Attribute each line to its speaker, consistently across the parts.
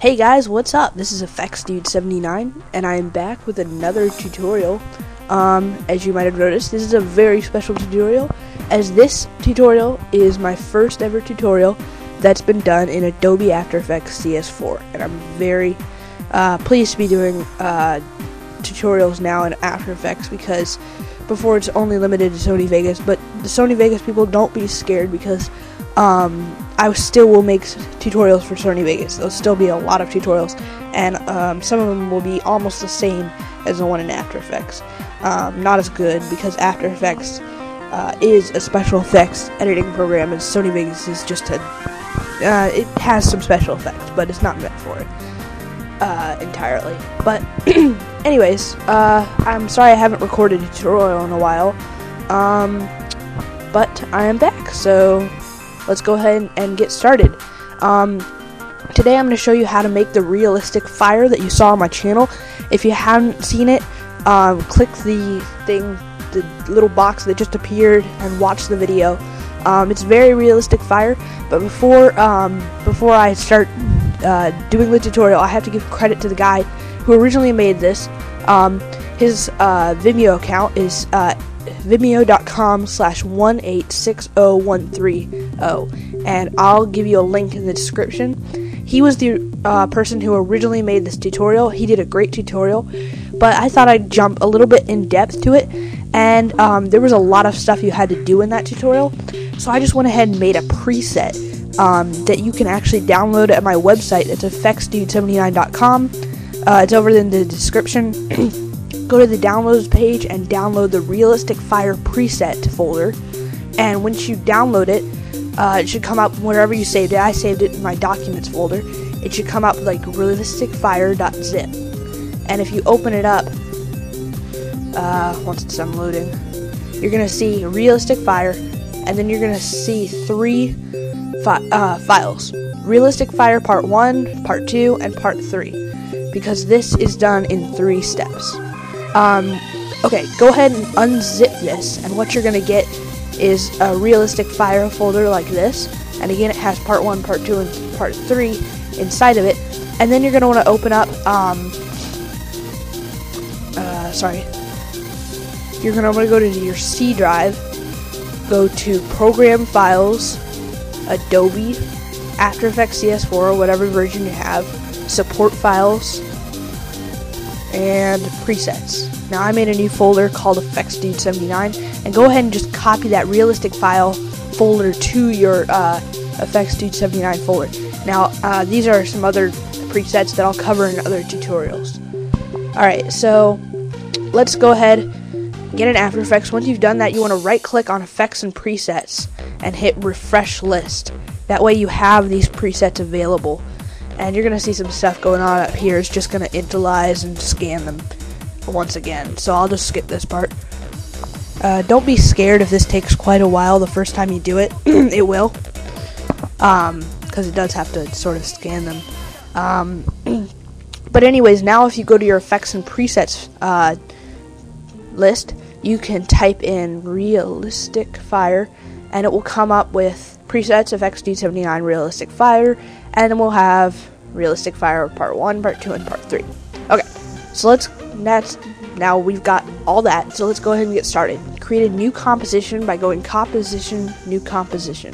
Speaker 1: Hey guys, what's up? This is EffectsDude79 and I am back with another tutorial. As you might have noticed, this is a very special tutorial, as this tutorial is my first ever tutorial that's been done in Adobe After Effects CS4, and I'm very pleased to be doing tutorials now in After Effects, because before it's only limited to Sony Vegas, but the Sony Vegas people, don't be scared, because I still will make tutorials for Sony Vegas. There'll still be a lot of tutorials, and some of them will be almost the same as the one in After Effects. Not as good, because After Effects is a special effects editing program, and Sony Vegas is just a it has some special effects, but it's not meant for it entirely. But anyways, I'm sorry I haven't recorded a tutorial in a while, but I am back, so let's go ahead and get started. Today I'm going to show you how to make the realistic fire that you saw on my channel. If you haven't seen it, click the little box that just appeared and watch the video. It's very realistic fire, but before I start doing the tutorial, I have to give credit to the guy who originally made this. His Vimeo account is vimeo.com/1860130, and I'll give you a link in the description. He was the person who originally made this tutorial. He did a great tutorial, but I thought I'd jump a little bit in depth to it, and there was a lot of stuff you had to do in that tutorial, so I just went ahead and made a preset that you can actually download at my website. It's effectsdude79.com. It's over in the description. Go to the downloads page and download the realistic fire preset folder, and once you download it, it should come up wherever you saved it. I saved it in my documents folder. It should come up like realisticfire.zip, and if you open it up, once it's unloading, you're gonna see realistic fire, and then you're gonna see three files: realistic fire part 1, part 2, and part 3, because this is done in 3 steps. Okay, go ahead and unzip this, and what you're gonna get is a realistic fire folder like this, and again it has part 1, part 2, and part 3 inside of it. And then you're gonna want to open up you're gonna want to go to your C drive, go to Program Files, Adobe, After Effects CS4, or whatever version you have, Support Files, and Presets. Now I made a new folder called EffectsDude79, and go ahead and just copy that realistic file folder to your EffectsDude79 folder. Now these are some other presets that I'll cover in other tutorials. Alright, so let's go ahead and get in After Effects. Once you've done that, you want to right click on Effects and Presets and hit Refresh List. That way you have these presets available, and you're going to see some stuff going on up here. It's just going to initialize and scan them once again, so I'll just skip this part. Don't be scared if this takes quite a while the first time you do it. It will, because it does have to sort of scan them. But anyways, now if you go to your Effects and Presets list, you can type in realistic fire, and it will come up with presets, EffectsDude79 realistic fire, and then we'll have realistic fire part 1, part 2, and part 3. Okay, so now we've got all that, so let's go ahead and get started. Create a new composition by going Composition, New Composition.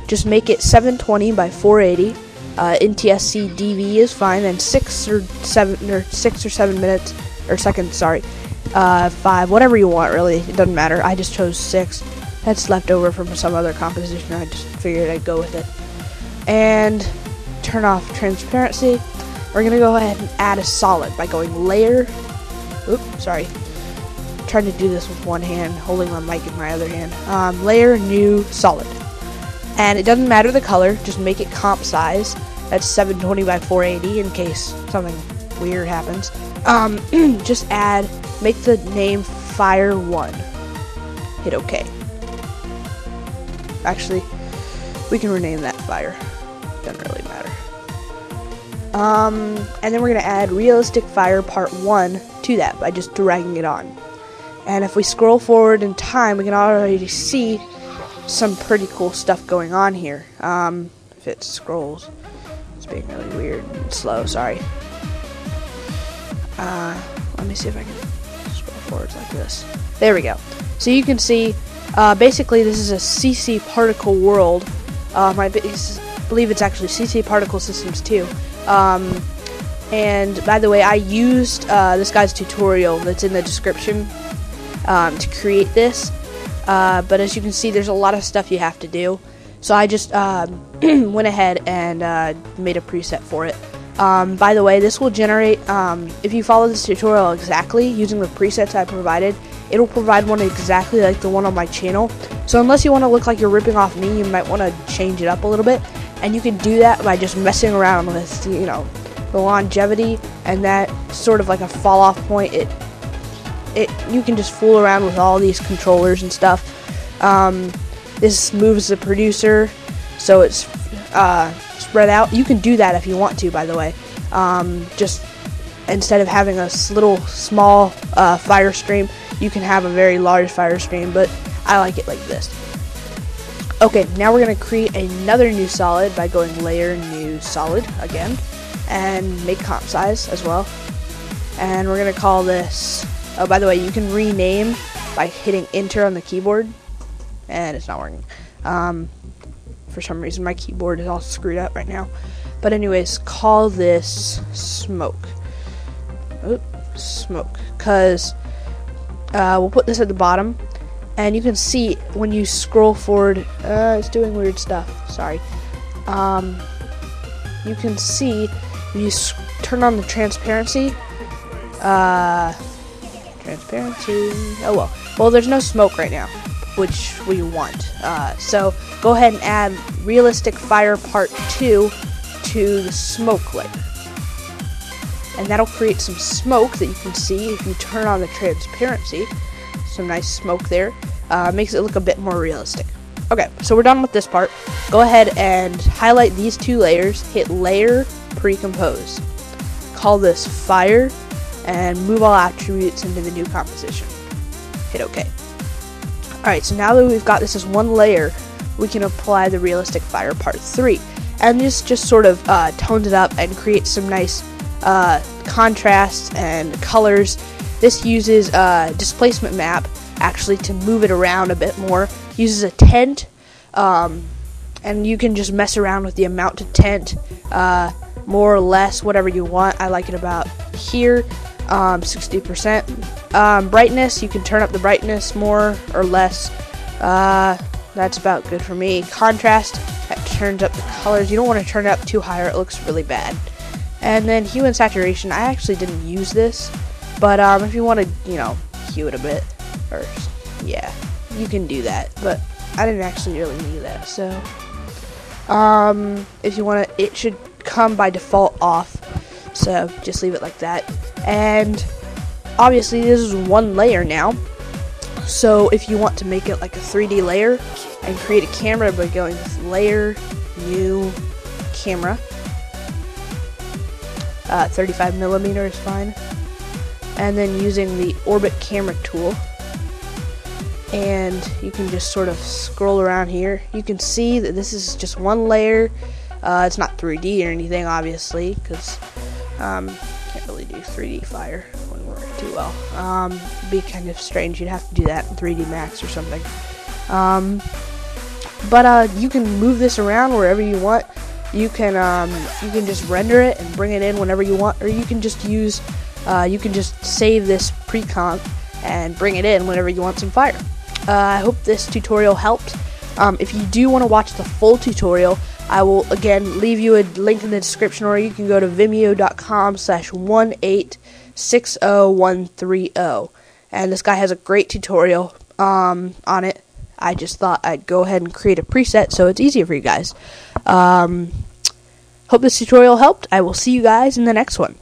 Speaker 1: Just make it 720 by 480. NTSC DV is fine, and 6 or 7 minutes or seconds, sorry. 5, whatever you want, really, it doesn't matter. I just chose 6. That's left over from some other composition. I just figured I'd go with it. And turn off transparency. We're gonna go ahead and add a solid by going Layer. Oops, sorry. I'm trying to do this with one hand, holding my mic in my other hand. Layer, New, Solid. And it doesn't matter the color, just make it comp size. That's 720 by 480 in case something weird happens. Just make the name Fire 1. Hit OK. Actually, we can rename that Fire. Doesn't really matter. And then we're going to add Realistic Fire Part 1 to that by just dragging it on. And if we scroll forward in time, we can already see some pretty cool stuff going on here. If it scrolls. It's being really weird and slow, sorry. Let me see if I can scroll forwards like this. There we go. So you can see, basically this is a CC particle world. I believe it's actually CC particle systems too. And by the way, I used this guy's tutorial that's in the description to create this. But as you can see, there's a lot of stuff you have to do. So I just went ahead and made a preset for it. By the way, this will generate, if you follow this tutorial exactly using the presets I provided, it'll provide one exactly like the one on my channel. So unless you want to look like you're ripping off me, you might want to change it up a little bit. And you can do that by just messing around with, you know, the longevity and that sort of like a fall off point. You can just fool around with all these controllers and stuff. This moves the producer so it's spread out. You can do that if you want to, by the way. Just instead of having a little small fire stream, you can have a very large fire stream, but I like it like this. Okay, now we're going to create another new solid by going layer, new solid again, and make comp size as well. And we're going to call this, oh, by the way, you can rename by hitting enter on the keyboard, and it's not working. For some reason my keyboard is all screwed up right now. But anyways, call this smoke. Oops, smoke, because we'll put this at the bottom, and you can see when you scroll forward, it's doing weird stuff, sorry. You can see when you turn on the transparency, well there's no smoke right now, which we want. So go ahead and add realistic fire part 2 to the smoke layer. And that'll create some smoke that you can see if you turn on the transparency. Some nice smoke there. Makes it look a bit more realistic. Okay, so we're done with this part. Go ahead and highlight these two layers, hit layer, pre-compose. Call this fire, and move all attributes into the new composition. Hit OK. Alright, so now that we've got this as one layer, we can apply the realistic fire part 3. And this just sort of tones it up and creates some nice contrasts and colors. This uses displacement map actually to move it around a bit more. Uses a tent, and you can just mess around with the amount of tent, more or less, whatever you want. I like it about here, 60%. Brightness, you can turn up the brightness more or less. That's about good for me. Contrast, that turns up the colors. You don't want to turn it up too high or it looks really bad. And then hue and saturation, I actually didn't use this, but if you want to, you know, hue it a bit, or yeah, you can do that, but I didn't actually really need that. So if you want to, it should come by default off, so just leave it like that. And obviously this is one layer now, so if you want to make it like a 3D layer and create a camera by going with layer, new camera, 35mm is fine, and then using the orbit camera tool, and you can just sort of scroll around here. You can see that this is just one layer. It's not 3D or anything, obviously, because can't really do 3D fire. Wouldn't work too well. It'd be kind of strange. You'd have to do that in 3D Max or something. But you can move this around wherever you want. You can just render it and bring it in whenever you want, or you can just use you can just save this pre-comp and bring it in whenever you want some fire. I hope this tutorial helped. If you do want to watch the full tutorial, I will again leave you a link in the description, or you can go to vimeo.com/1860130. And this guy has a great tutorial on it. I just thought I'd go ahead and create a preset so it's easier for you guys. Hope this tutorial helped. I will see you guys in the next one.